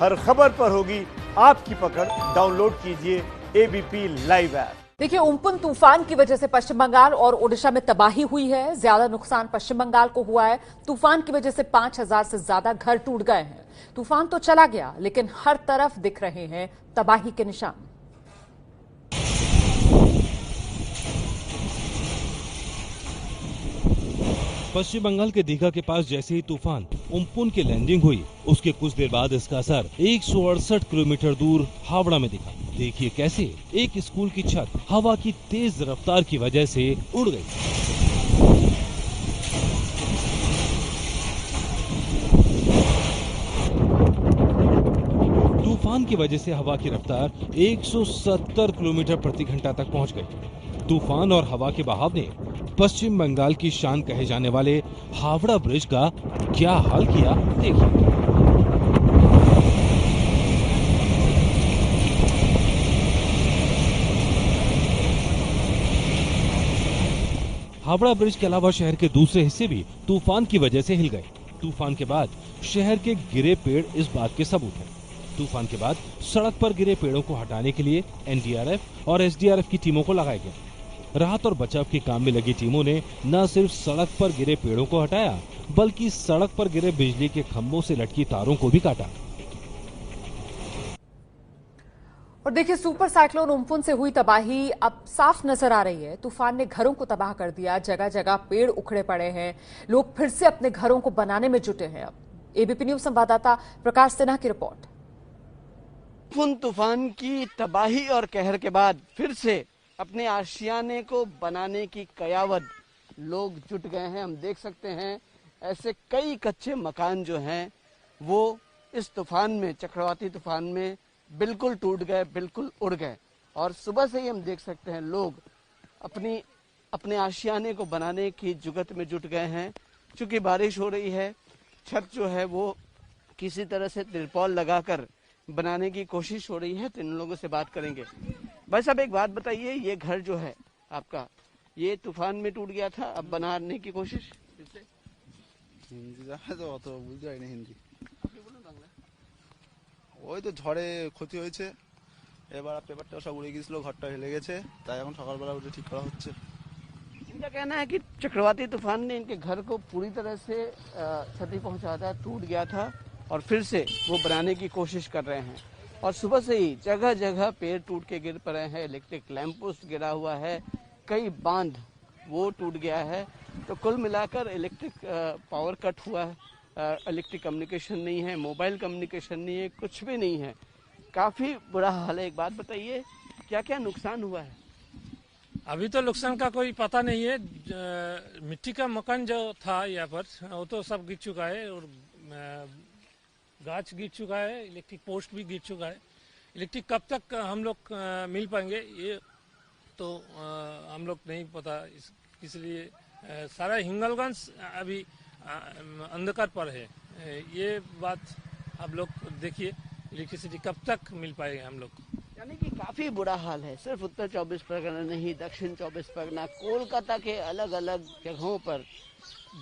हर खबर पर होगी आपकी पकड़। डाउनलोड कीजिए एबीपी लाइव ऐप। देखिए, उम्पुन तूफान की वजह से पश्चिम बंगाल और ओडिशा में तबाही हुई है। ज्यादा नुकसान पश्चिम बंगाल को हुआ है। तूफान की वजह से 5000 से ज्यादा घर टूट गए हैं। तूफान तो चला गया, लेकिन हर तरफ दिख रहे हैं तबाही के निशान। पश्चिम बंगाल के दीघा के पास जैसे ही तूफान उम्पुन की लैंडिंग हुई, उसके कुछ देर बाद इसका असर 168 किलोमीटर दूर हावड़ा में दिखा। देखिए कैसे एक स्कूल की छत हवा की तेज रफ्तार की वजह से उड़ गई। तूफान की वजह से हवा की रफ्तार 170 किलोमीटर प्रति घंटा तक पहुंच गई। तूफान और हवा के बहाव ने पश्चिम बंगाल की शान कहे जाने वाले हावड़ा ब्रिज का क्या हाल किया, देखिए। हावड़ा ब्रिज के अलावा शहर के दूसरे हिस्से भी तूफान की वजह से हिल गए। तूफान के बाद शहर के गिरे पेड़ इस बात के सबूत हैं। तूफान के बाद सड़क पर गिरे पेड़ों को हटाने के लिए एनडीआरएफ और एसडीआरएफ की टीमों को लगाया गया। राहत और बचाव के काम में लगी टीमों ने न सिर्फ सड़क पर गिरे पेड़ों को हटाया, बल्कि सड़क पर गिरे बिजली के खंभों से लटकी तारों को भी काटा। और देखिए, सुपर साइक्लोन उम्पुन से हुई तबाही अब साफ नजर आ रही है। तूफान ने घरों को तबाह कर दिया, जगह जगह पेड़ उखड़े पड़े हैं। लोग फिर से अपने घरों को बनाने में जुटे हैं। अब एबीपी न्यूज संवाददाता प्रकाश सिन्हा की रिपोर्ट। उम्पुन तूफान की तबाही और कहर के बाद फिर से अपने आशियाने को बनाने की कयावत लोग जुट गए हैं। हम देख सकते हैं ऐसे कई कच्चे मकान जो हैं वो इस तूफान में, चक्रवाती तूफान में बिल्कुल टूट गए, बिल्कुल उड़ गए। और सुबह से ही हम देख सकते हैं लोग अपने आशियाने को बनाने की जुगत में जुट गए हैं। चूंकि बारिश हो रही है, छत जो है वो किसी तरह से तिरपाल लगाकर बनाने की कोशिश हो रही है। तो इन लोगों से बात करेंगे। भाई साहब, एक बात बताइए, ये घर जो है आपका, ये तूफान में टूट गया था, अब बनाने की कोशिश फिर হিন্দি ওই তো ঝড়ে ক্ষতি হয়েছে, এবার পেপারটা সব উড়ে গিয়েছিল, ঘরটা হেলে গেছে, তাই এখন সকালবেলা উঠে ঠিক করা হচ্ছে। इनका कहना है कि चक्रवाती तूफान ने इनके घर को पूरी तरह से क्षति पहुंचा था, टूट गया था, और फिर से वो बनाने की कोशिश कर रहे हैं। और सुबह से ही जगह जगह पेड़ टूट के गिर पड़े हैं, इलेक्ट्रिक लैंप पोस्ट गिरा हुआ है, कई बांध वो टूट गया है। तो कुल मिलाकर इलेक्ट्रिक पावर कट हुआ है, इलेक्ट्रिक कम्युनिकेशन नहीं है, मोबाइल कम्युनिकेशन नहीं है, कुछ भी नहीं है। काफी बुरा हाल है। एक बात बताइए, क्या क्या नुकसान हुआ है? अभी तो नुकसान का कोई पता नहीं है। मिट्टी का मकान जो था यहाँ पर, वो तो सब गिर चुका है, और गाछ गिर चुका है, इलेक्ट्रिक पोस्ट भी गिर चुका है। इलेक्ट्रिक कब तक हम लोग मिल पाएंगे ये तो हम लोग नहीं पता। इसलिए सारा हिंगलगंज अभी अंधकार पर है। ये बात आप लोग देखिए, इलेक्ट्रिसिटी कब तक मिल पाएगा हम लोग। यानी कि काफी बुरा हाल है। सिर्फ उत्तर 24 परगना नहीं, दक्षिण 24 परगना, कोलकाता के अलग अलग जगहों पर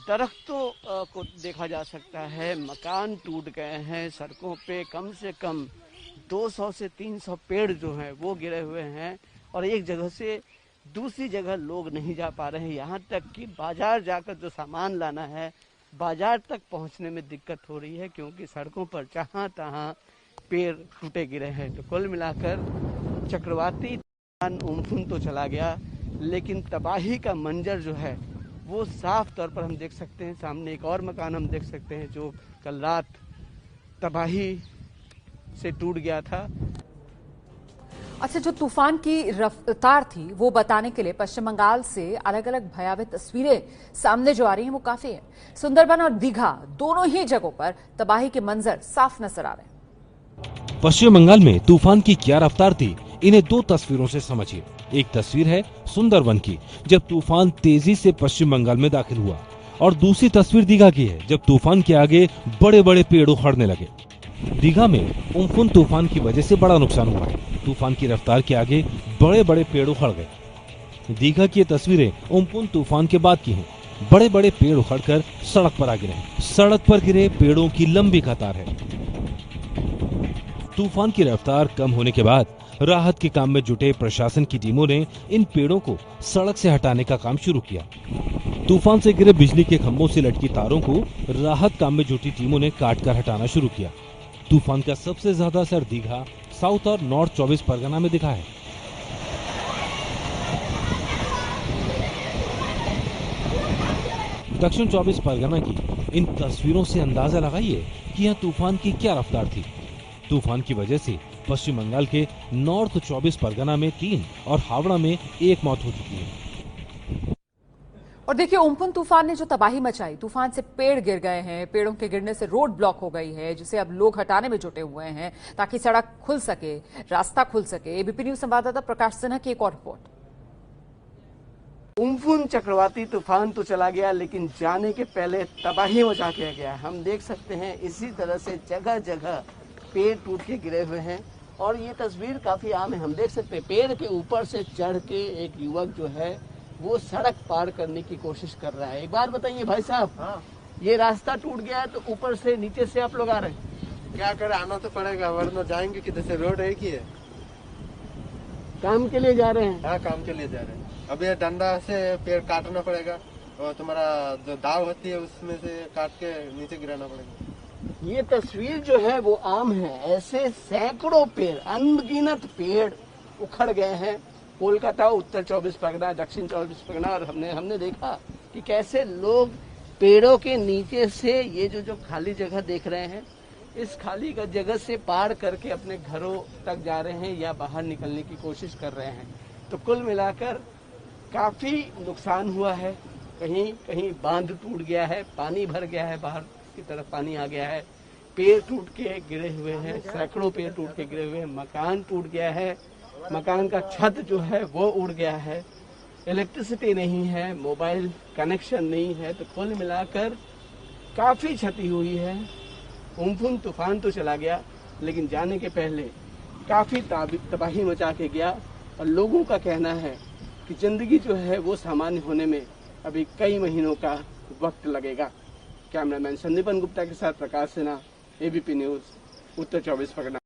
दरख्तों को देखा जा सकता है। मकान टूट गए हैं। सड़कों पे कम से कम 200 से 300 पेड़ जो हैं वो गिरे हुए हैं, और एक जगह से दूसरी जगह लोग नहीं जा पा रहे हैं। यहाँ तक कि बाजार जाकर जो सामान लाना है, बाजार तक पहुँचने में दिक्कत हो रही है, क्योंकि सड़कों पर जहाँ तहाँ पेड़ टूटे गिरे हैं। तो कुल मिलाकर चक्रवाती तूफान उम्पुन तो चला गया, लेकिन तबाही का मंजर जो है वो साफ तौर पर हम देख सकते हैं। सामने एक और मकान हम देख सकते हैं जो कल रात तबाही से टूट गया था। अच्छा, जो तूफान की रफ्तार थी वो बताने के लिए पश्चिम बंगाल से अलग अलग भयावह तस्वीरें सामने जो आ रही हैं वो काफी है। सुंदरबन और दीघा दोनों ही जगहों पर तबाही के मंजर साफ नजर आ रहे हैं। पश्चिम बंगाल में तूफान की क्या रफ्तार थी, इन्हें दो तस्वीरों से समझिए। एक तस्वीर है सुंदरबन की, जब तूफान तेजी से पश्चिम बंगाल में दाखिल हुआ, और दूसरी तस्वीर दीघा की है, जब तूफान के आगे बड़े बड़े पेड़ उखड़ने लगे। दीघा में उम्पुन तूफान की वजह से बड़ा नुकसान हुआ है। तूफान की रफ्तार के आगे बड़े बड़े पेड़ उखड़ गए। दीघा की ये तस्वीरें उम्पुन तूफान के बाद की हैं। बड़े बड़े पेड़ उखड़कर सड़क पर आ गिरे। सड़क पर गिरे पेड़ों की लंबी कतार है। तूफान की रफ्तार कम होने के बाद राहत के काम में जुटे प्रशासन की टीमों ने इन पेड़ों को सड़क से हटाने का काम शुरू किया। तूफान से गिरे बिजली के खंभों से लटकी तारों को राहत काम में जुटी टीमों ने काटकर हटाना शुरू किया। तूफान का सबसे ज्यादा असर दीघा, साउथ और नॉर्थ 24 परगना में दिखा है। दक्षिण 24 परगना की इन तस्वीरों से अंदाजा लगाइए कि यहाँ तूफान की क्या रफ्तार थी। तूफान की वजह से पश्चिम बंगाल के नॉर्थ 24 परगना में 3 और हावड़ा में 1 मौत हो चुकी है। और देखिए, उम्पुन तूफान ने जो तबाही मचाई, तूफान से पेड़ गिर गए हैं, पेड़ों के गिरने से रोड ब्लॉक हो गई है, जिसे अब लोग हटाने में जुटे हुए हैं ताकि सड़क खुल सके, रास्ता खुल सके। एबीपी न्यूज संवाददाता प्रकाश सिन्हा की एक और रिपोर्ट। उम्पुन चक्रवाती तूफान तो चला गया, लेकिन जाने के पहले तबाही मचा के गया। हम देख सकते हैं इसी तरह से जगह जगह पेड़ टूट के गिरे हुए हैं और ये तस्वीर काफी आम है। हम देख सकते हैं पेड़ के ऊपर से चढ़ के एक युवक जो है वो सड़क पार करने की कोशिश कर रहा है। एक बार बताइए भाई साहब, ये रास्ता टूट गया है तो ऊपर से नीचे से आप लोग आ रहे हैं, क्या करें, आना तो पड़ेगा, वरना जाएंगे किधर से? रोड एक ही है। काम के लिए जा रहे हैं? हाँ, काम के लिए जा रहे हैं। अब ये डंडा से पेड़ काटना पड़ेगा और तुम्हारा जो दाव होती है उसमें से काट के नीचे गिराना पड़ेगा। ये तस्वीर जो है वो आम है। ऐसे सैकड़ों पेड़, अनगिनत पेड़ उखड़ गए हैं कोलकाता, उत्तर 24 परगना, दक्षिण 24 परगना। और हमने देखा कि कैसे लोग पेड़ों के नीचे से ये जो खाली जगह देख रहे हैं, इस खाली जगह से पार करके अपने घरों तक जा रहे हैं या बाहर निकलने की कोशिश कर रहे हैं। तो कुल मिलाकर काफी नुकसान हुआ है। कहीं कहीं बांध टूट गया है, पानी भर गया है, बाहर की तरफ पानी आ गया है, पेड़ टूट के गिरे हुए हैं, सैकड़ों पेड़ टूट के गिरे हुए हैं, मकान टूट गया है, मकान का छत जो है वो उड़ गया है, इलेक्ट्रिसिटी नहीं है, मोबाइल कनेक्शन नहीं है। तो कुल मिलाकर काफी क्षति हुई है। उम्पुन तूफान तो चला गया, लेकिन जाने के पहले काफी तबाही मचा के गया। और लोगों का कहना है कि जिंदगी जो है वो सामान्य होने में अभी कई महीनों का वक्त लगेगा। कैमरामैन संदीपन गुप्ता के साथ प्रकाश सिन्हा, एबीपी न्यूज, उत्तर 24 परगना।